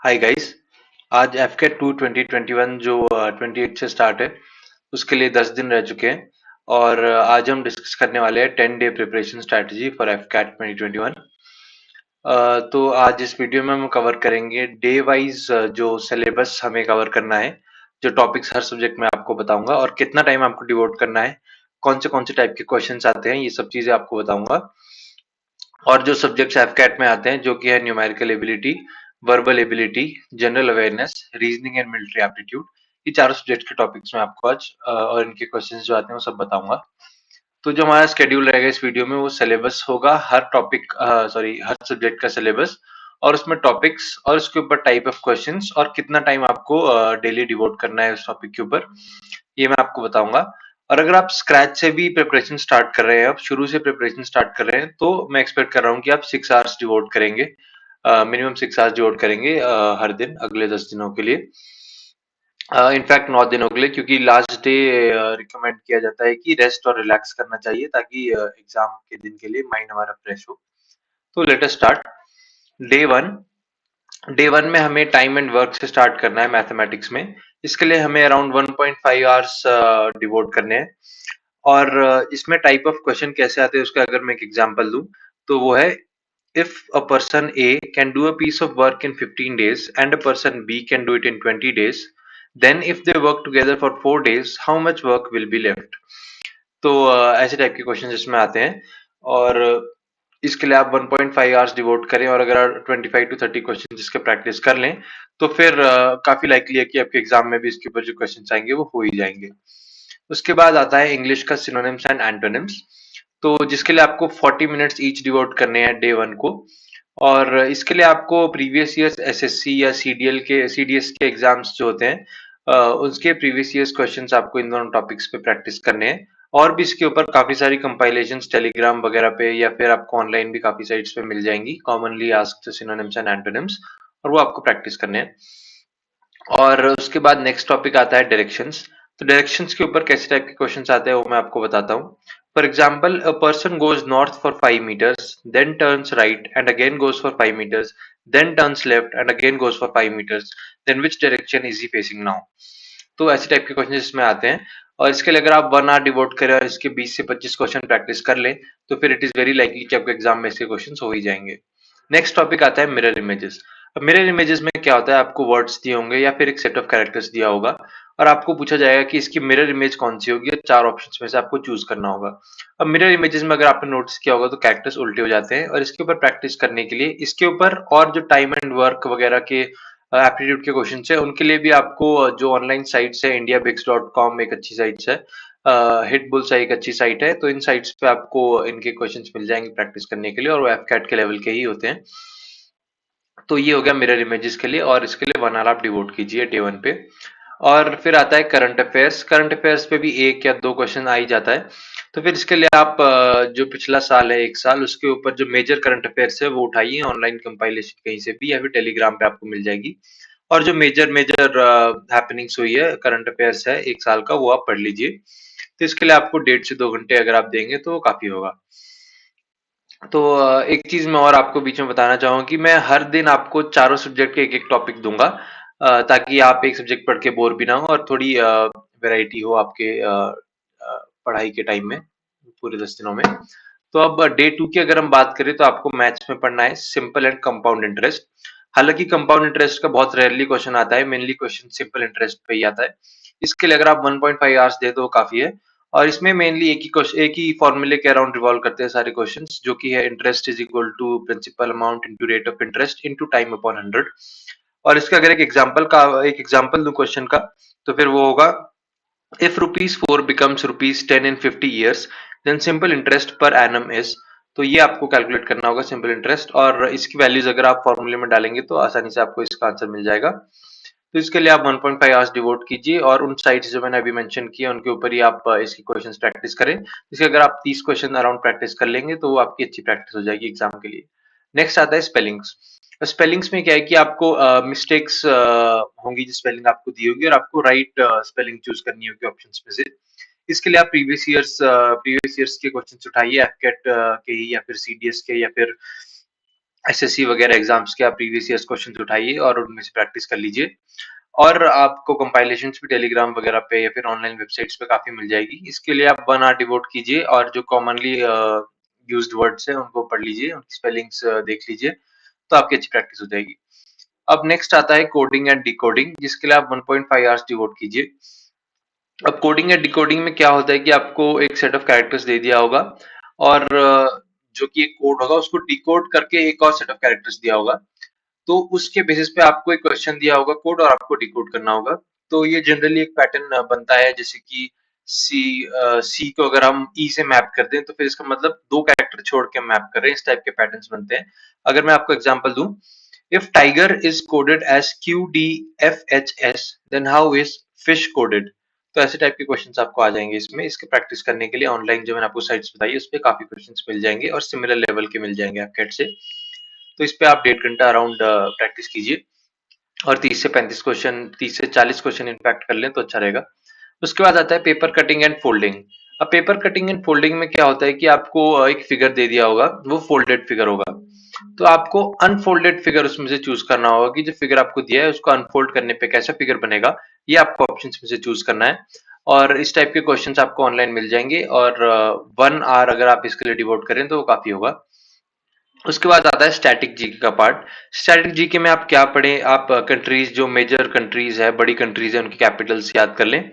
Hi guys. आज एफकेट 2 2021 जो 28 से स्टार्ट है उसके लिए 10 दिन रह चुके हैं और आज हम डिस्कस करने वाले हैं 10 डे प्रिपरेशन स्ट्रेटजी फॉर एफकेट 2021। तो आज इस वीडियो में हम कवर करेंगे डे वाइज जो सिलेबस हमें कवर करना है, जो टॉपिक्स हर सब्जेक्ट में आपको बताऊंगा और कितना टाइम आपको डिवोट करना है, कौन से टाइप के क्वेश्चंस आते हैं, ये सब चीजें आपको बताऊंगा। और जो सब्जेक्ट्स एफकैट में आते हैं जो कि है numerical ability, verbal ability, general awareness, reasoning and military aptitude, ये चारों सब्जेक्ट के टॉपिक्स में आपको आज और इनके क्वेश्चंस जो आते हैं वो सब बताऊंगा। तो जो हमारा शेड्यूल रहेगा इस वीडियो में वो सिलेबस होगा, हर टॉपिक हर सब्जेक्ट का सिलेबस और उसमें टॉपिक्स और उसके ऊपर टाइप ऑफ क्वेश्चंस और कितना टाइम आपको डेली डिवोट करना है उस टॉपिक के ऊपर, ये मैं आपको बताऊंगा। और अगर आप स्क्रैच से भी प्रिपरेशन स्टार्ट कर रहे हैं, आप शुरू से प्रिपरेशन स्टार्ट कर रहे हैं, तो मैं एक्सपेक्ट कर रहा हूँ कि आप 6 आवर्स डिवोट करेंगे, मिनिमम 6 आवर्स डिवोट करेंगे हर दिन अगले 10 दिनों के लिए, इनफैक्ट 9 दिनों के लिए, क्योंकि लास्ट डे रिकमेंड किया जाता है कि रेस्ट और रिलैक्स करना चाहिए ताकि एग्जाम के दिन के लिए माइंड हमारा फ्रेश हो। तो let us start. Day one. Day one में हमें टाइम एंड वर्क से स्टार्ट करना है मैथमेटिक्स में। इसके लिए हमें अराउंड 1.5 आवर्स डिवोट करने हैं। और इसमें टाइप ऑफ क्वेश्चन कैसे आते हैं उसका अगर मैं एक एग्जांपल दूं तो वो है, if a person A can do a piece of work in 15 days and a person B can do it in 20 days, then if they work together for 4 days how much work will be left। तो ऐसे type के question इसमें आते हैं और इसके लिए आप 1.5 आवर्स डिवोट करें और अगर 25 to 30 क्वेश्चन इसके प्रैक्टिस कर लें तो फिर काफी लाइकली है कि आपके एग्जाम में भी इसके ऊपर जो क्वेश्चन आएंगे वो हो ही जाएंगे। उसके बाद आता है इंग्लिश का सिनोनिम्स एंड एंटोनिम्स, तो जिसके लिए आपको 40 मिनट्स ईच डिवोट करने हैं डे वन को। और इसके लिए आपको प्रीवियस ईयर्स एसएससी या सीडीएस के एग्जाम्स जो होते हैं उसके प्रीवियस ईयर्स क्वेश्चंस आपको इन दोनों टॉपिक्स पे प्रैक्टिस करने हैं। और भी इसके ऊपर काफी सारी कंपाइलेशंस टेलीग्राम वगैरह पे या फिर आपको ऑनलाइन भी काफी साइट्स पे मिल जाएंगी, commonly asked synonyms and antonyms, और वो आपको प्रैक्टिस करने हैं। और उसके बाद नेक्स्ट टॉपिक आता है डायरेक्शंस। तो डायरेक्शंस के ऊपर कैसे टाइप के क्वेश्चंस आते हैं वो मैं आपको बताता हूँ। For example, a person goes north for 5 meters, then turns right and again goes for 5 meters, then turns left and again goes for 5 meters, then which direction is he facing now. तो ऐसे type के question इसमें आते हैं और इसके लिए अगर आप 1 आवर डिवोट करें और इसके 20 से 25 क्वेश्चन प्रैक्टिस कर लें तो फिर इट इज वेरी लाइकली कि आपके एग्जाम में इसके क्वेश्चन हो ही जाएंगे। नेक्स्ट टॉपिक आता है मिरर इमेजेस। अब मिरर इमेजेस में क्या होता है, आपको वर्ड्स दिए होंगे या फिर एक सेट ऑफ कैरेक्टर्स दिया होगा और आपको पूछा जाएगा कि इसकी मिरर इमेज कौन सी होगी, चार ऑप्शंस में से आपको चूज करना होगा। अब मिरर इमेजेस में अगर आपने नोटिस किया होगा तो कैरेक्टर्स उल्टे हो जाते हैं और इसके ऊपर प्रैक्टिस करने के लिए इसके ऊपर और जो टाइम एंड वर्क वगैरह के एप्टीट्यूड के क्वेश्चन है उनके लिए भी आपको जो ऑनलाइन साइट्स है, indiabix.com एक अच्छी साइट्स है, हिट बुल्सआई एक अच्छी साइट है, तो इन साइट्स पे आपको इनके क्वेश्चंस मिल जाएंगे प्रैक्टिस करने के लिए और वो एफकैट के लेवल के ही होते हैं। तो ये हो गया मिरर इमेजेस के लिए और इसके लिए 1 आवर आप डिवोट कीजिए डे वन पे। और फिर आता है करंट अफेयर्स। करंट अफेयर्स पे भी एक या दो क्वेश्चन आ ही जाता है। तो फिर इसके लिए आप जो पिछला साल है एक साल उसके ऊपर जो मेजर करंट अफेयर्स है वो उठाइए, ऑनलाइन कंपाइलेशन कहीं से भी या फिर टेलीग्राम पे आपको मिल जाएगी। और जो मेजर मेजर हैपनिंग्स हुई है, करंट अफेयर्स है एक साल का, वो आप पढ़ लीजिए। तो इसके लिए आपको 1.5 से 2 घंटे अगर आप देंगे तो काफी होगा। तो एक चीज मैं और आपको बीच में बताना चाहूंगा कि मैं हर दिन आपको चारों सब्जेक्ट के एक एक टॉपिक दूंगा, ताकि आप एक सब्जेक्ट पढ़ के बोर भी ना हो और थोड़ी वैरायटी हो आपके पढ़ाई के टाइम में, पूरे 10 दिनों में। तो अब डे टू की अगर हम बात करें तो आपको मैथ्स में पढ़ना है सिंपल एंड कंपाउंड इंटरेस्ट। हालांकि कंपाउंड इंटरेस्ट का बहुत रेयरली क्वेश्चन आता है, मेनली क्वेश्चन सिंपल इंटरेस्ट पे ही आता है। इसके लिए अगर आप 1.5 आवर्स दे दो काफी है। और इसमें मेनली एक ही क्वेश्चन, एक ही फॉर्मूले के अराउंड रिवॉल्व करते हैं सारे क्वेश्चंस, जो कि है interest is equal to principal amount into rate of interest into time upon 100। और इसका अगर एक एग्जांपल दूं क्वेश्चन का तो फिर वो होगा, if rupees 4 becomes rupees 10 in 50 years then simple interest per annum is। तो ये आपको कैलकुलेट करना होगा सिंपल इंटरेस्ट और इसकी वैल्यूज अगर आप फॉर्मूले में डालेंगे तो आसानी से आपको इसका आंसर मिल जाएगा। तो इसके लिए आप 1.5 आवर्स डिवोट कीजिए और उन साइट्स जो मैंने अभी मेंशन किया उनके ऊपर ही आप इसकी क्वेश्चंस प्रैक्टिस करें। इसके अगर आप 30 क्वेश्चन अराउंड प्रैक्टिस कर लेंगे तो वो आपकी अच्छी प्रैक्टिस हो जाएगी एग्जाम के लिए। नेक्स्ट आता है स्पेलिंग्स। स्पेलिंग्स में क्या है कि आपको मिस्टेक्स होंगी, जो स्पेलिंग आपको दी होगी और आपको राइट स्पेलिंग चूज करनी होगी ऑप्शंस में से। इसके लिए आप प्रीवियस ईयर्स के क्वेश्चंस उठाइए, एफकेट के ही या फिर सीडीएस के या फिर एसएससी वगैरह एग्जाम्स के आप प्रीवियस ईयर्स क्वेश्चन उठाइए और उनमें से प्रैक्टिस कर लीजिए। और आपको कंपाइलेशंस भी टेलीग्राम वगैरह पे या फिर ऑनलाइन वेबसाइट्स पे काफी मिल जाएगी। इसके लिए आप 1 आवर डिवोट कीजिए और जो कॉमनली यूज्ड वर्ड्स हैं उनको पढ़ लीजिए, उनकी स्पेलिंग्स देख लीजिए, तो आपकी अच्छी प्रैक्टिस हो जाएगी। अब नेक्स्ट आता है कोडिंग एंड डिकोडिंग, जिसके लिए आप 1.5 आवर्स डिवोट कीजिए। अब कोडिंग या डिकोडिंग में क्या होता है कि आपको एक सेट ऑफ कैरेक्टर्स दे दिया होगा और जो कि एक कोड होगा उसको डिकोड करके एक और सेट ऑफ कैरेक्टर्स दिया होगा। तो उसके बेसिस पे आपको एक क्वेश्चन दिया होगा कोड और आपको डिकोड करना होगा। तो ये जनरली एक पैटर्न बनता है, जैसे कि सी को अगर हम ई से मैप कर दें तो फिर इसका मतलब दो कैरेक्टर छोड़ के मैप कर रहे हैं, इस टाइप के पैटर्न्स बनते हैं। अगर मैं आपको एग्जांपल दूं, if tiger is coded as Q D F H S then how is fish coded. तो ऐसे टाइप के क्वेश्चंस आपको आ जाएंगे इसमें। इसके प्रैक्टिस करने के लिए ऑनलाइन जो मैंने आपको साइट्स बताई उस पर काफी क्वेश्चंस मिल जाएंगे और सिमिलर लेवल के मिल जाएंगे आपके से। तो इस पे आप 1.5 घंटा अराउंड प्रैक्टिस कीजिए और 30 से 35 क्वेश्चन, 30 से 40 क्वेश्चन इनफैक्ट कर लें तो अच्छा रहेगा। उसके बाद आता है पेपर कटिंग एंड फोल्डिंग। अब पेपर कटिंग एंड फोल्डिंग में क्या होता है कि आपको एक फिगर दे दिया होगा, वो फोल्डेड फिगर होगा। तो आपको अनफोल्डेड फिगर उसमें से चूज करना होगा कि जो फिगर आपको दिया है उसको अनफोल्ड करने पे कैसा फिगर बनेगा, ये आपको ऑप्शंस में से चूज करना है। और इस टाइप के क्वेश्चंस आपको ऑनलाइन मिल जाएंगे और 1 आवर अगर आप इसके लिए डिवोट करें तो वो काफी होगा। उसके बाद आता है स्टैटिक जीके का पार्ट। स्टैटिक जीके में आप क्या पढ़ें, आप कंट्रीज, जो मेजर कंट्रीज है, बड़ी कंट्रीज है, उनकी कैपिटल्स याद कर लें।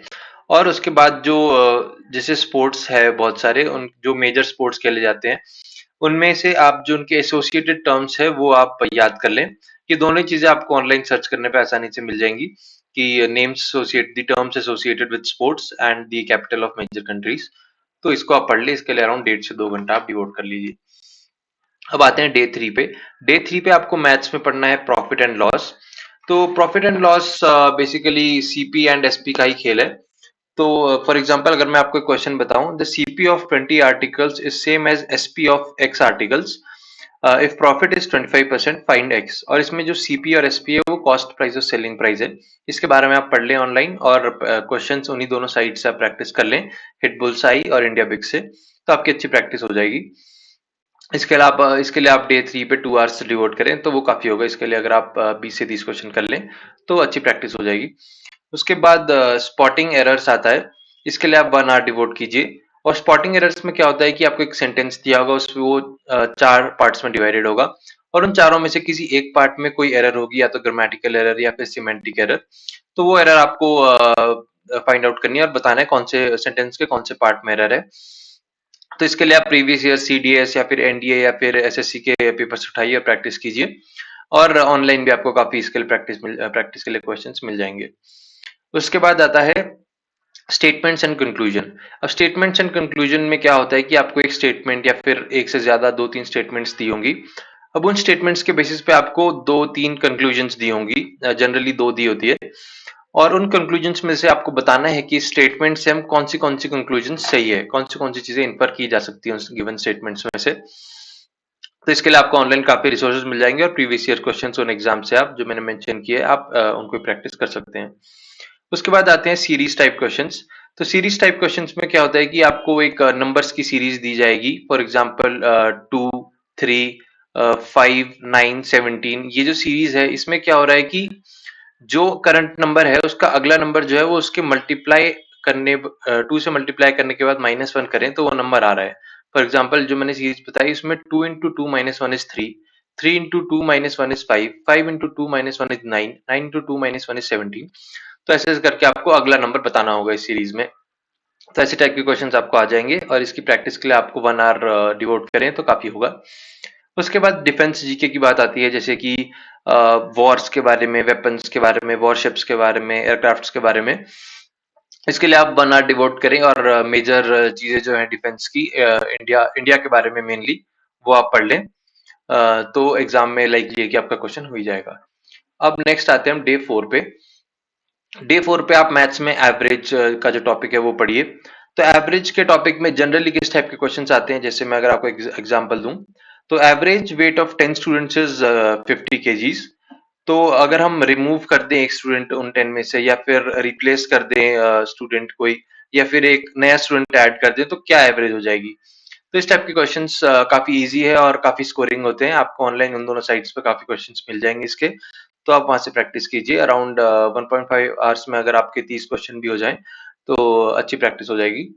और उसके बाद जो जैसे स्पोर्ट्स है बहुत सारे, उन जो मेजर स्पोर्ट्स खेले जाते हैं उनमें से आप जो उनके एसोसिएटेड टर्म्स है वो आप याद कर लें। ये दोनों चीजें आपको ऑनलाइन सर्च करने पे आसानी से मिल जाएंगी कि names associate the terms associated with sports and the capital of major countries. तो इसको आप पढ़ ले, इसके लिए अराउंड 1.5 से 2 घंटा आप डिवोट कर लीजिए। अब आते हैं डे 3 पे। डे 3 पे आपको मैथ्स में पढ़ना है प्रॉफिट एंड लॉस। तो profit and loss basically CP and SP का ही खेल है। तो फॉर एग्जांपल अगर मैं आपको एक क्वेश्चन बताऊं, the CP of 20 articles is same as SP of X articles, if profit is 25% find X. और इसमें जो सीपी और एसपी है वो कॉस्ट प्राइस और सेलिंग प्राइस है। इसके बारे में आप पढ़ लें ऑनलाइन और क्वेश्चंस उन्हीं दोनों साइट से आप प्रैक्टिस कर लें, हिट बुल्सआई और इंडिया बिग से, तो आपकी अच्छी प्रैक्टिस हो जाएगी। इसके लिए आप डे 3 पे 2 आवर्स डिवोट करें तो वो काफी होगा। इसके लिए अगर आप 20 से 30 क्वेश्चन कर लें तो अच्छी प्रैक्टिस हो जाएगी। उसके बाद स्पॉटिंग एरर्स आता है, इसके लिए आप 1 आवर डिवोट कीजिए। और स्पॉटिंग एरर्स में क्या होता है कि आपको एक सेंटेंस दिया होगा, उसमें वो 4 पार्ट्स में डिवाइडेड होगा और उन चारों में से किसी एक पार्ट में कोई एरर होगी, या तो ग्रामेटिकल एरर या फिर सिमेंटिक एरर। तो वो एरर आपको फाइंड आउट करनी है और बताना है कौन से सेंटेंस के कौन से पार्ट में एरर है। तो इसके लिए आप प्रीवियस ईयर सीडीएस या फिर एनडीए या फिर एसएससी के पेपर्स उठाइए और प्रैक्टिस कीजिए। और ऑनलाइन भी आपको काफी इसके लिए प्रैक्टिस के लिए क्वेश्चंस मिल जाएंगे। उसके बाद आता है स्टेटमेंट्स एंड कंक्लूजन। अब स्टेटमेंट्स एंड कंक्लूजन में क्या होता है कि आपको एक स्टेटमेंट या फिर एक से ज्यादा 2-3 स्टेटमेंट्स दी होंगी। अब उन स्टेटमेंट्स के बेसिस पे आपको 2-3 कंक्लूजन्स दी होंगी, जनरली 2 दी होती है। और उन कंक्लूजन्स में से आपको बताना है कि स्टेटमेंट से हम कौन सी कंक्लूजन सही है, कौन सी चीजें इन्फर की जा सकती है उस गिवन स्टेटमेंट्स में से। तो इसके लिए आपको ऑनलाइन काफी रिसोर्सेज मिल जाएंगे और प्रीवियस ईयर क्वेश्चंस उन एग्जाम से आप जो मैंने मेंशन किए आप उनको प्रैक्टिस कर सकते हैं। उसके बाद आते हैं सीरीज टाइप क्वेश्चंस। तो सीरीज टाइप क्वेश्चंस में क्या होता है कि आपको एक नंबर्स की सीरीज दी जाएगी, फॉर एग्जांपल 2, 3, 5, 9, 17। ये जो सीरीज है इसमें क्या हो रहा है कि जो करंट नंबर है उसका अगला नंबर जो है वो उसके मल्टीप्लाई करने 2 से मल्टीप्लाई करने के बाद -1 करें तो वो नंबर आ रहा है। फॉर एग्जांपल जो मैंने सीरीज बताई उसमें 2 into 2 minus 1 is 3, 3 into 2 minus 1 is 5, 5 into 2 minus 1 is 9, 9 into 2 minus 1 is 17। तो ऐसे ऐसे करके आपको अगला नंबर बताना होगा इस सीरीज में। तो ऐसे टाइप के क्वेश्चंस आपको आ जाएंगे और इसकी प्रैक्टिस के लिए आपको 1 आवर डिवोट करें तो काफी होगा। उसके बाद डिफेंस जीके की बात आती है, जैसे कि वॉर्स के बारे में, वेपन्स के बारे में, वॉरशिप्स के बारे में, एयरक्राफ्ट्स के बारे में। इसके लिए आप 1 आवर डिवोट करें और मेजर चीजें जो है डिफेंस की, इंडिया के बारे में मेनली, वो आप पढ़ लें। तो एग्जाम में लाइकली है कि आपका क्वेश्चन हो ही जाएगा। अब नेक्स्ट आते हैं हम डे 4 पे। डे 4 पे आप मैथ्स में एवरेज का जो टॉपिक है वो पढ़िए। तो एवरेज के टॉपिक में जनरली किस टाइप के क्वेश्चंस आते हैं, जैसे मैं अगर आपको एग्जांपल दूं, तो average weight of 10 students is 50 KGs. तो अगर हम रिमूव कर दें एक स्टूडेंट उन 10 में से, या फिर रिप्लेस कर दें स्टूडेंट कोई, या फिर एक नया स्टूडेंट ऐड कर दें, तो क्या एवरेज हो जाएगी। तो इस टाइप के क्वेश्चंस काफ़ी ईज़ी है और काफ़ी स्कोरिंग होते हैं। आपको ऑनलाइन उन दोनों साइट्स पे काफ़ी क्वेश्चंस मिल जाएँगे इसके, तो आप वहाँ से प्रैक्टिस कीजिए। अराउंड 1.5 आवर्स में अगर आपके 30 क्वेश्चन भी हो जाएँ, तो अच्छी प्रैक्टिस हो जाएगी।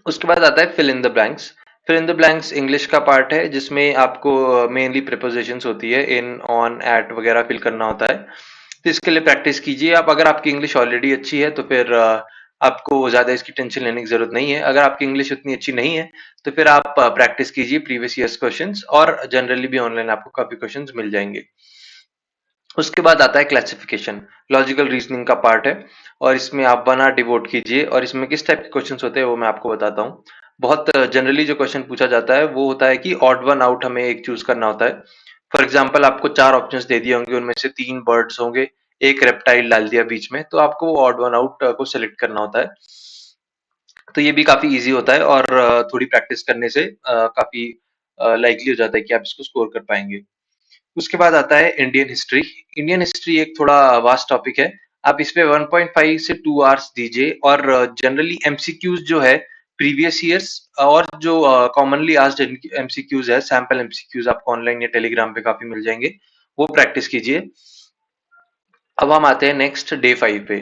उसके बाद आता है fill in the blanks. Fill in the blanks English का पार्ट है जिसमें आपको मेनली प्रीपोजिशंस होती है, इन, ऑन, एट वगैरह फिल करना होता है। तो इसके लिए प्रैक्टिस कीजिए आप। अगर आपकी इंग्लिश ऑलरेडी अच्छी है तो फिर आपको ज़्यादा इसकी टेंशन लेने की ज़रूरत नहीं है। अगर आपकी इंग्लिश उतनी अच्छी नहीं है तो फिर आप प्रैक्टिस कीजिए प्रीवियस ईयर्स क्वेश्चंस, और जनरली भी ऑनलाइन आपको काफ़ी क्वेश्चंस मिल जाएँगे। उसके बाद आता है क्लासिफिकेशन, लॉजिकल रीजनिंग का पार्ट है, और इसमें आप 1 आवर डिवोट कीजिए। और इसमें किस टाइप के क्वेश्चंस होते हैं वो मैं आपको बताता हूँ। बहुत जनरली जो क्वेश्चन पूछा जाता है वो होता है कि ऑड वन आउट हमें एक चूज करना होता है। फॉर एग्जाम्पल आपको 4 ऑप्शंस दे दिए होंगे, उनमें से 3 बर्ड्स होंगे, एक रेप्टाइल डाल दिया बीच में, तो आपको ऑड वन आउट को सेलेक्ट करना होता है। तो ये भी काफी इजी होता है, और थोड़ी प्रैक्टिस करने से काफी लाइकली हो जाता है कि आप इसको स्कोर कर पाएंगे। उसके बाद आता है इंडियन हिस्ट्री। इंडियन हिस्ट्री एक थोड़ा वास्ट टॉपिक है। आप इसपे 1.5 से 2 आवर्स दीजिए, और जनरली एमसीक्यूज जो है प्रीवियस ईयर्स, और जो कॉमनली आस्क्ड एमसीक्यूज है, सैंपल एमसीक्यूज आपको ऑनलाइन या टेलीग्राम पे काफी मिल जाएंगे, वो प्रैक्टिस कीजिए। अब हम आते हैं नेक्स्ट डे 5 पे।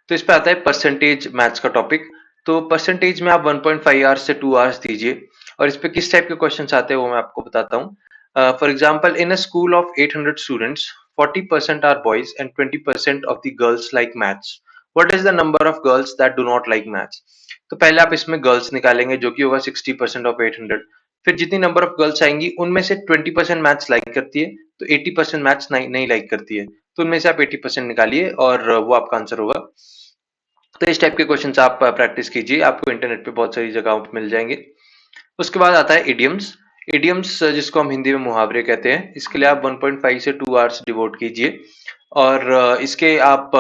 तो इस पे आता है परसेंटेज मैथ्स का टॉपिक। तो परसेंटेज में आप 1.5 आवर्स से 2 आवर्स दीजिए, और इस पे किस टाइप के क्वेश्चंस आते हैं वो मैं आपको बताता हूँ। For example, in a school of 800 students, 40% are boys and 20% of the girls like maths. What is the number of girls that do not like maths? तो पहले आप इसमें गर्ल्स निकालेंगे जो कि होगा 60% ऑफ 800। फिर जितनी नंबर ऑफ गर्ल्स आएंगी उनमें से 20% मैथ्स लाइक करती है, तो 80% मैथ्स नहीं लाइक करती है। तो उनमें से आप 80% निकालिए और वो आपका आंसर होगा। तो इस टाइप के क्वेश्चंस आप प्रैक्टिस कीजिए, आपको इंटरनेट पे बहुत सारी जगहों पे मिल जाएंगे। उसके बाद आता है इडियम्स। इडियम्स जिसको हम हिंदी में मुहावरे कहते हैं, इसके लिए आप 1.5 से 2 आवर्स डिवोट कीजिए, और इसके आप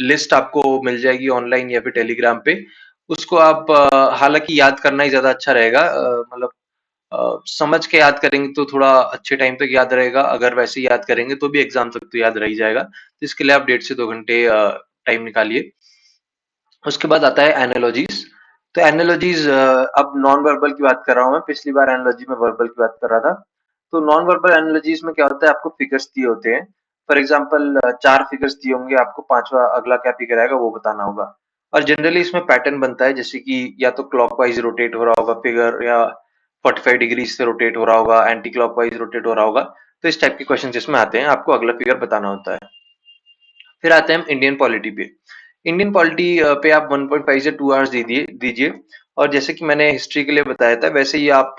लिस्ट आपको मिल जाएगी ऑनलाइन या फिर टेलीग्राम पे। उसको आप हालांकि याद करना ही ज्यादा अच्छा रहेगा, मतलब समझ के याद करेंगे तो थोड़ा अच्छे टाइम तक याद रहेगा, अगर वैसे ही याद करेंगे तो भी एग्जाम तक तो याद रह ही जाएगा। तो इसके लिए आप 1.5 से 2 घंटे टाइम निकालिए। उसके बाद आता है एनालॉजीज। तो एनालॉजीज, अब नॉन वर्बल की बात कर रहा हूँ मैं, पिछली बार एनालॉजी में वर्बल की बात कर रहा था। तो नॉन वर्बल एनालॉजीज में क्या होता है, आपको फिगर्स दिए होते हैं। फॉर एग्जाम्पल 4 फिगर्स दिए होंगे, आपको पांचवा अगला क्या फिगर आएगा वो बताना होगा। और जनरली इसमें पैटर्न बनता है, जैसे कि या तो क्लॉकवाइज रोटेट हो रहा होगा फिगर, या 45 डिग्री से रोटेट हो रहा होगा, एंटी क्लॉकवाइज रोटेट हो रहा होगा। तो इस टाइप के क्वेश्चन इसमें आते हैं, आपको अगला फिगर बताना होता है। फिर आते हैं हम इंडियन पॉलिटी पे। इंडियन पॉलिटी पे आप 1.5 से 2 आवर्स दीजिए। और जैसे कि मैंने हिस्ट्री के लिए बताया था, वैसे ही आप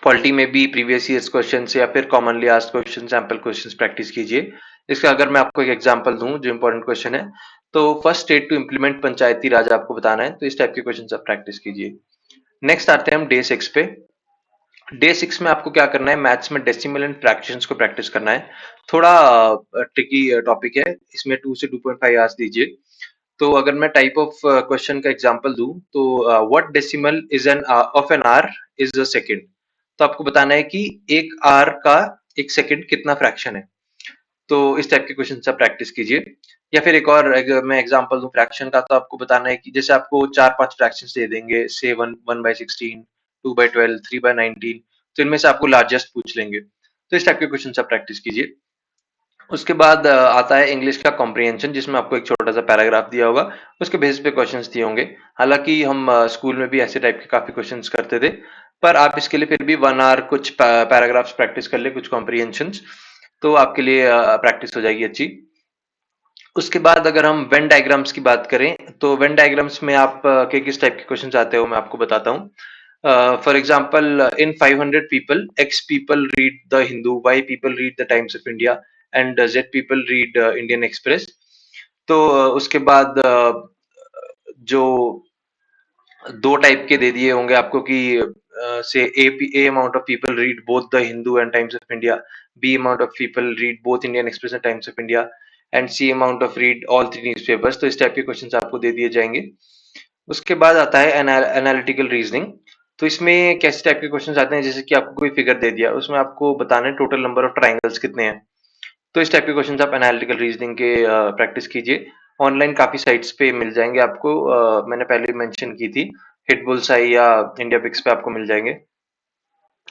पॉलिटी में भी प्रीवियस ईयर्स क्वेश्चंस या फिर commonly asked question, sample questions practice कीजिए। इसका अगर मैं आपको एक एग्जांपल दूं जो इंपॉर्टेंट क्वेश्चन है, तो फर्स्ट स्टेट टू इम्प्लीमेंट पंचायती राज आपको बताना है, तो इस टाइप के क्वेश्चन आप प्रैक्टिस कीजिए। नेक्स्ट आते हैं हम डे 6 पे। डे 6 में आपको क्या करना है, मैथ्स में डेसिमल एंड फ्रैक्शंस को प्रैक्टिस करना है। थोड़ा ट्रिकी टॉपिक है, इसमें 2 से 2.5 आवर्स दीजिए। तो अगर मैं टाइप ऑफ क्वेश्चन का एग्जांपल दूं, तो what decimal is an of an hour is a second. तो आपको बताना है कि एक आवर का एक सेकंड कितना फ्रैक्शन है। तो इस टाइप के क्वेश्चन आप प्रैक्टिस कीजिए। या फिर एक और मैं एग्जांपल दूं फ्रैक्शन का, तो आपको बताना है कि जैसे आपको 4-5 फ्रैक्शंस दे देंगे, से 1/16, 2/12, 3/19, तो इनमें से आपको लार्जेस्ट पूछ लेंगे। तो इस टाइप के क्वेश्चन आप प्रैक्टिस कीजिए। उसके बाद आता है इंग्लिश का कॉम्प्रिहेंशन, जिसमें आपको एक छोटा सा पैराग्राफ दिया होगा, उसके बेसिस पे क्वेश्चंस दिए होंगे। हालांकि हम स्कूल में भी ऐसे टाइप के काफी क्वेश्चंस करते थे, पर आप इसके लिए फिर भी 1 आवर कुछ पैराग्राफ्स प्रैक्टिस कर ले, कुछ कॉम्प्रिहेंशंस, तो आपके लिए प्रैक्टिस हो जाएगी अच्छी। उसके बाद अगर हम वेन डायग्राम्स की बात करें, तो वेन डायग्राम्स में आप के किस टाइप के क्वेश्चंस आते हो मैं आपको बताता हूँ। For example, in 500 people, x people read the Hindu, why people read the times of India, and Z people read Indian express. तो उसके बाद जो दो टाइप के दे दिए होंगे आपको कि say A amount of people read both the Hindu and Times of India, B amount of people read both Indian Express and Times of India, and C amount of read all three newspapers. तो इस type के questions आपको दे दिए जाएंगे। उसके बाद आता है एनालिटिकल रीजनिंग। तो इसमें कैसे टाइप के क्वेश्चंस आते हैं, जैसे कि आपको कोई फिगर दे दिया, उसमें आपको बताना है टोटल नंबर ऑफ ट्राइंगल्स कितने हैं। तो इस टाइप के क्वेश्चंस आप एनालिटिकल रीजनिंग के प्रैक्टिस कीजिए। ऑनलाइन काफी साइट्स पे मिल जाएंगे आपको, मैंने पहले मेंशन की थी, हिट बुल्सआई या इंडिया पिक्स पे आपको मिल जाएंगे।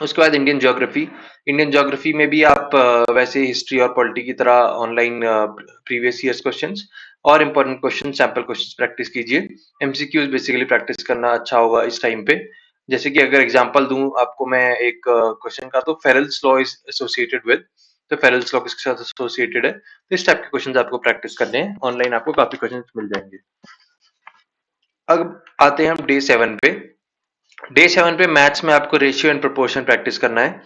उसके बाद इंडियन ज्योग्राफी में भी आप वैसे हिस्ट्री और पॉलिटी की तरह ऑनलाइन प्रीवियस ईयर्स क्वेश्चंस और important question sample questions practice कीजिए। एमसीक्यूज बेसिकली प्रैक्टिस करना अच्छा होगा इस टाइम पे। जैसे कि अगर एग्जांपल दूं आपको मैं एक क्वेश्चन का, तो फेरेल्स लॉ इज एसोसिएटेड विद, तो फेरेल्स लॉ किसके साथ एसोसिएटेड है, तो इस टाइप के क्वेश्चंस आपको प्रैक्टिस करने हैं। ऑनलाइन आपको काफी क्वेश्चंस मिल जाएंगे। अब आते हैं हम डे 7 पे। डे 7 पे मैथ्स में आपको रेशियो एंड प्रोपोर्शन प्रैक्टिस करना है।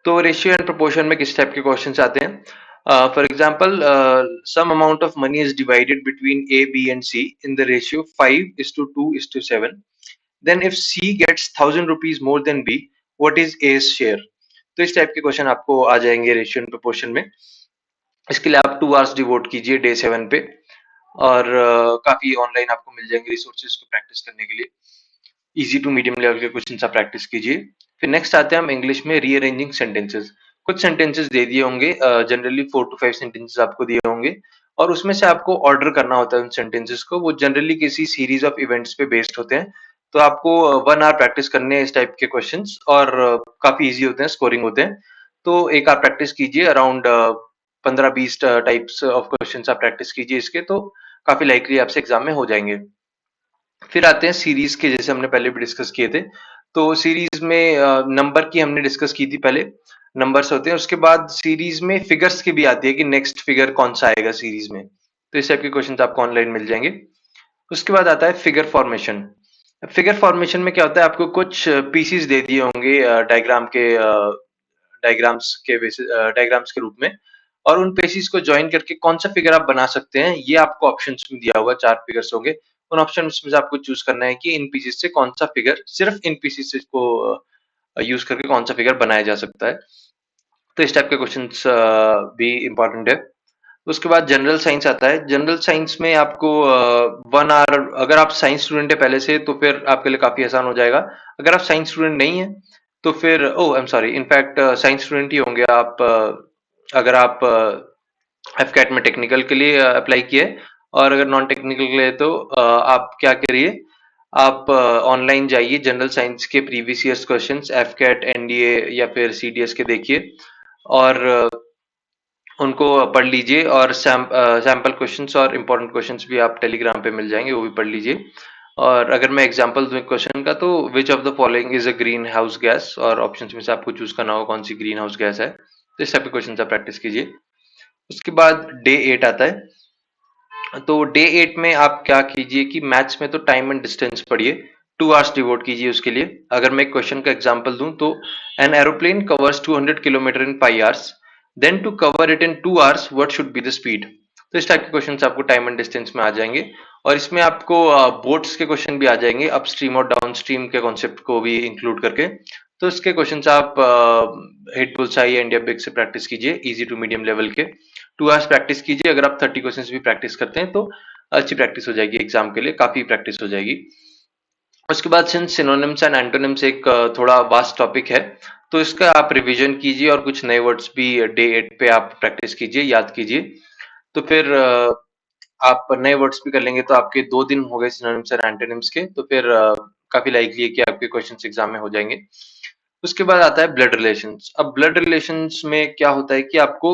तो रेशियो एंड प्रोपोर्शन में किस टाइप के क्वेश्चंस आते हैं? For example, some amount of money is divided between A B and C in the ratio 5:2:7। Then if C gets 1000 rupees more then B, what is A share? तो इस type के question आपको आ जाएंगे ratio and proportion में। इसके लिए आप 2 hours devote कीजिए डे 7 पे, और काफी ऑनलाइन आपको मिल जाएंगे रिसोर्सेज को प्रैक्टिस करने के लिए। इजी टू मीडियम लेवल के क्वेश्चन आप प्रैक्टिस कीजिए। फिर नेक्स्ट आते हैं हम इंग्लिश में रीअरेंजिंग सेंटेंसेस। कुछ सेंटेंसेस दे दिए होंगे, जनरली 4 to 5 सेंटेंसेस आपको दिए होंगे, और उसमें से आपको ऑर्डर करना होता है उन सेंटेंसेस को। वो जनरली किसी सीरीज ऑफ इवेंट्स पे बेस्ड होते हैं। तो आपको 1 आवर प्रैक्टिस करने हैं इस टाइप के क्वेश्चंस, और काफी इजी होते हैं, स्कोरिंग होते हैं। तो एक आप प्रैक्टिस कीजिए, अराउंड 15-20 टाइप्स ऑफ क्वेश्चंस आप प्रैक्टिस कीजिए इसके, तो काफी लाइकली आपसे एग्जाम में हो जाएंगे। फिर आते हैं सीरीज के, जैसे हमने पहले भी डिस्कस किए थे। तो सीरीज में नंबर की हमने डिस्कस की थी पहले, नंबर्स होते हैं। उसके बाद सीरीज में फिगर्स की भी आती है कि नेक्स्ट फिगर कौन सा आएगा सीरीज में। तो इस टाइप के क्वेश्चन आपको ऑनलाइन मिल जाएंगे। उसके बाद आता है फिगर फॉर्मेशन। फिगर फॉर्मेशन में क्या होता है, आपको कुछ पीसीस दे दिए होंगे डायग्राम्स के रूप में, और उन पीसीस को ज्वाइन करके कौन सा फिगर आप बना सकते हैं, ये आपको ऑप्शंस में दिया हुआ 4 फिगर्स होंगे। उन ऑप्शन में से आपको चूज करना है कि इन पीसीस से कौन सा फिगर, सिर्फ इन पीसीस को यूज करके कौन सा फिगर बनाया जा सकता है। तो इस टाइप के क्वेश्चंस भी इंपॉर्टेंट है। उसके बाद जनरल साइंस आता है। जनरल साइंस में आपको 1 आवर, अगर आप साइंस स्टूडेंट है पहले से, तो फिर आपके लिए काफी आसान हो जाएगा। अगर आप साइंस स्टूडेंट नहीं है, तो फिर I am sorry, in fact science student ही होंगे आप, अगर आप एफकैट में टेक्निकल के लिए अप्लाई किए, और अगर नॉन टेक्निकल के लिए तो आप क्या करिए, आप ऑनलाइन जाइए, जनरल साइंस के previous years questions AFCAT, NDA या फिर सीडीएस के देखिए, और उनको पढ़ लीजिए, और सैम्पल क्वेश्चंस और इम्पोर्टेंट क्वेश्चंस भी आप टेलीग्राम पे मिल जाएंगे, वो भी पढ़ लीजिए। और अगर मैं एग्जांपल दूं क्वेश्चन का, तो which of the following is a green house gas, और ऑप्शंस में से आपको चूज करना होगा कौन सी ग्रीन हाउस गैस है। तो इस टाइप के क्वेश्चन आप प्रैक्टिस कीजिए। उसके बाद डे 8 आता है। तो डे 8 में आप क्या कीजिए कि मैथ्स में तो टाइम एंड डिस्टेंस पढ़िए, 2 आवर्स डिवोट कीजिए उसके लिए। अगर मैं क्वेश्चन का एग्जांपल दूं, तो an aeroplane covers 200 kilometre in 5 hours, then to cover it in 2 hours what should be the speed? तो इस टाइप के क्वेश्चन आपको टाइम एंड डिस्टेंस में आ जाएंगे, और इसमें आपको बोट्स के क्वेश्चन भी आ जाएंगे, अपस्ट्रीम और डाउनस्ट्रीम के कॉन्सेप्ट को भी इंक्लूड करके। तो इसके क्वेश्चन आप हिट बुल्सआई या इंडिया बिग से प्रैक्टिस कीजिए, इजी टू मीडियम लेवल के। 2 आवर्स प्रैक्टिस कीजिए। अगर आप 30 क्वेश्चंस भी प्रैक्टिस करते हैं, तो अच्छी प्रैक्टिस हो जाएगी, एग्जाम के लिए काफी प्रैक्टिस हो जाएगी। उसके बाद सिंस सिनोनिम्स एंड एंटोनिम्स एक थोड़ा वास्ट टॉपिक है, तो इसका आप रिवीजन कीजिए, और कुछ नए वर्ड्स भी डे 8 पे आप प्रैक्टिस कीजिए, याद कीजिए। तो फिर आप नए वर्ड्स भी कर लेंगे, तो आपके 2 दिन हो गए सिनोनिम्स और एंटोनिम्स के, तो फिर काफी लाइकली है कि आपके क्वेश्चंस एग्जाम में हो जाएंगे। उसके बाद आता है ब्लड रिलेशंस। अब ब्लड रिलेशंस में क्या होता है कि आपको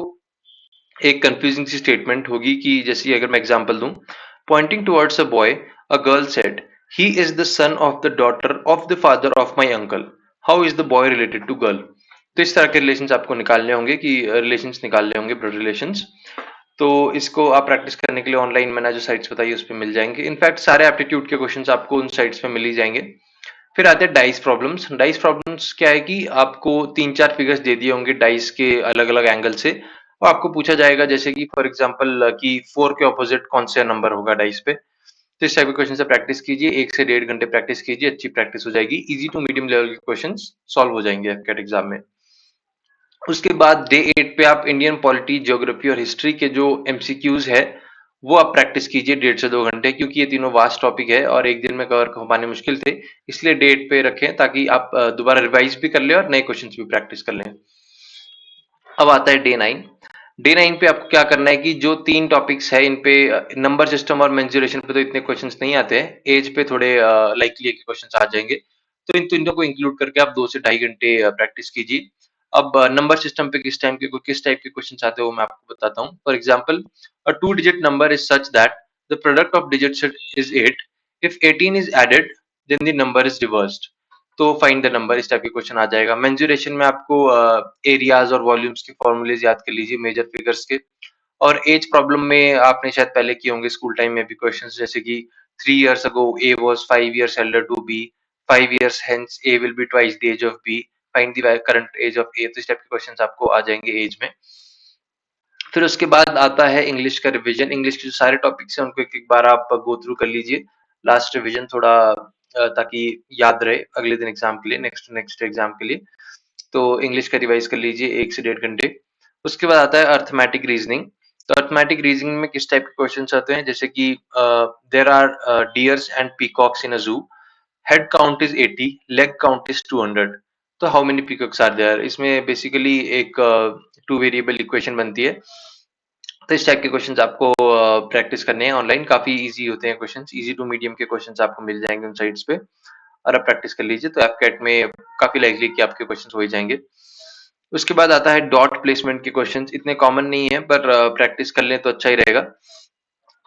एक कंफ्यूजिंग सी स्टेटमेंट होगी, कि जैसे अगर मैं एग्जांपल दूं, pointing towards a boy, a girl said, he is the son of the daughter of the father of my uncle, how is the boy related to girl? तो इस तरह के रिलेशंस आपको निकालने होंगे, कि रिलेशंस निकालने होंगे, ब्लड रिलेशंस। तो इसको आप प्रैक्टिस करने के लिए ऑनलाइन मैंने जो साइट्स बताई उस पर मिल जाएंगे। इनफैक्ट सारे एप्टीट्यूड के क्वेश्चंस आपको उन साइट्स पे मिल ही जाएंगे। फिर आते हैं डाइस प्रॉब्लम्स। डाइस प्रॉब्लम्स क्या है कि आपको 3-4 फिगर्स दे दिए होंगे डाइस के अलग अलग एंगल से, और आपको पूछा जाएगा, जैसे कि फॉर एग्जांपल कि 4 के ऑपोजिट कौन सा नंबर होगा डाइस पे। तो इस टाइप के क्वेश्चन से प्रैक्टिस कीजिए, 1 से 1.5 घंटे प्रैक्टिस कीजिए, अच्छी प्रैक्टिस हो जाएगी, इजी टू मीडियम लेवल के क्वेश्चन सॉल्व हो जाएंगे एफकेट एग्जाम में। उसके बाद डे 8 पे आप इंडियन पॉलिटी, ज्योग्राफी और हिस्ट्री के जो एमसीक्यूज है, वो आप प्रैक्टिस कीजिए 1.5 से 2 घंटे, क्योंकि ये तीनों वास्ट टॉपिक है और एक दिन में कवर हो पाने मुश्किल थे। इसलिए डे 8 पे रखें, ताकि आप दोबारा रिवाइज भी कर लें और नए क्वेश्चन भी प्रैक्टिस कर लें। अब आता है डे 9। डे 9 पे आपको क्या करना है कि जो 3 टॉपिक्स है इन पे नंबर सिस्टम और मेंसुरेशन पे तो इतने क्वेश्चंस नहीं आते हैं, एज पे थोड़े लाइकली है कि क्वेश्चंस आ जाएंगे। तो इन तीनों को इंक्लूड करके आप 2 से ढाई घंटे प्रैक्टिस कीजिए। अब नंबर सिस्टम पे किस टाइप के क्वेश्चंस आते हैं वो मैं आपको बताता हूँ। For example, a 2 digit number is such that the product of digits is 8, if 18 is added then the number is reversed. तो फाइंड द नंबर, इस टाइप के क्वेश्चन आ जाएगा। मेंसुरेशन में आपको एरियाज और वॉल्यूम्स के फॉर्मूलेज याद कर लीजिए मेजर फिगर्स के। और एज प्रॉब्लम में आपने शायद पहले किए होंगे स्कूल टाइम में भी क्वेश्चंस, जैसे कि 3 years ago A was 5 years elder to B, 5 years hence A will be twice the age of B, find the current age of A। तो इस टाइप के क्वेश्चंस आपको आ जाएंगे एज में। फिर उसके बाद आता है इंग्लिश का रिवीजन। इंग्लिश के जो सारे टॉपिक्स हैं उनको एक एक बार आप गो थ्रू कर लीजिए। लास्ट रिवीजन थोड़ा ताकि याद रहे अगले दिन एग्जाम के लिए, नेक्स्ट नेक्स्ट एग्जाम के लिए। तो इंग्लिश का रिवाइज कर लीजिए 1 से 1.5 घंटे। उसके बाद आता है अर्थमेटिक रीजनिंग। तो अर्थमेटिक रीजनिंग में किस टाइप के क्वेश्चन आते हैं, जैसे कि there are deers and peacocks in a zoo, head count is 80, leg count is 200, तो how many peacocks are there. इसमें बेसिकली एक टू वेरिएबल इक्वेशन बनती है। तो इस टाइप के क्वेश्चंस आपको प्रैक्टिस करने हैं ऑनलाइन, काफी इजी होते हैं क्वेश्चंस, इजी टू मीडियम के क्वेश्चंस आपको मिल जाएंगे उन साइट्स पे, और आप प्रैक्टिस कर लीजिए तो एफकेट में काफी लाइकली कि आपके क्वेश्चंस हो ही जाएंगे। उसके बाद आता है डॉट प्लेसमेंट के क्वेश्चंस। इतने कॉमन नहीं है पर प्रैक्टिस कर लें तो अच्छा ही रहेगा।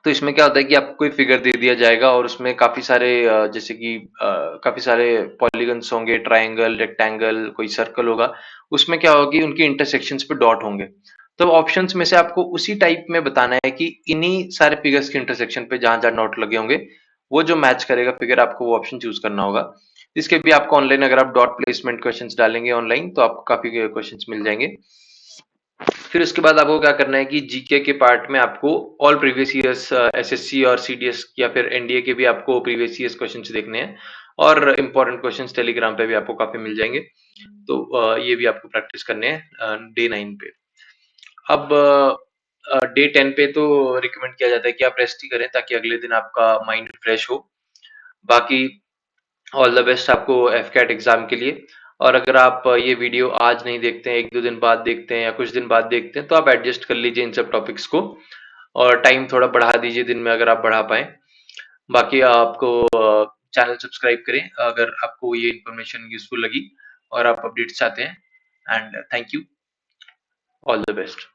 तो इसमें क्या होता है कि आपको कोई फिगर दे दिया जाएगा और उसमें काफी सारे जैसे कि काफी सारे पॉलीगन्स होंगे, ट्रायंगल, रेक्टेंगल, कोई सर्कल होगा। उसमें क्या होगा कि उनकी इंटरसेक्शंस पे डॉट होंगे। तो ऑप्शंस में से आपको उसी टाइप में बताना है कि इन्हीं सारे फिगर्स के इंटरसेक्शन पे जहां जहां डॉट लगे होंगे वो जो मैच करेगा फिगर, आपको वो ऑप्शन चूज करना होगा। इसके भी आपको ऑनलाइन अगर आप डॉट प्लेसमेंट क्वेश्चंस डालेंगे ऑनलाइन तो आपको काफी क्वेश्चंस मिल जाएंगे। फिर उसके बाद आपको क्या करना है कि जीके के पार्ट में आपको ऑल प्रीवियस ईयर्स एसएससी और सीडीएस या फिर एनडीए के भी आपको प्रीवियस ईयर्स क्वेश्चंस देखने हैं, और इंपॉर्टेंट क्वेश्चंस टेलीग्राम पे भी आपको काफी मिल जाएंगे। तो ये भी आपको प्रैक्टिस करने हैं डे 9 पे। अब डे 10 पे तो रिकमेंड किया जाता है कि आप रेस्ट ही करें ताकि अगले दिन आपका माइंड फ्रेश हो। बाकी ऑल द बेस्ट आपको एफकैट एग्जाम के लिए। और अगर आप ये वीडियो आज नहीं देखते हैं, एक दो दिन बाद देखते हैं या कुछ दिन बाद देखते हैं, तो आप एडजस्ट कर लीजिए इन सब टॉपिक्स को और टाइम थोड़ा बढ़ा दीजिए दिन में अगर आप बढ़ा पाए। बाकी आपको चैनल सब्सक्राइब करें अगर आपको ये इन्फॉर्मेशन यूजफुल लगी और आप अपडेट्स चाहते हैं। And thank you, all the best.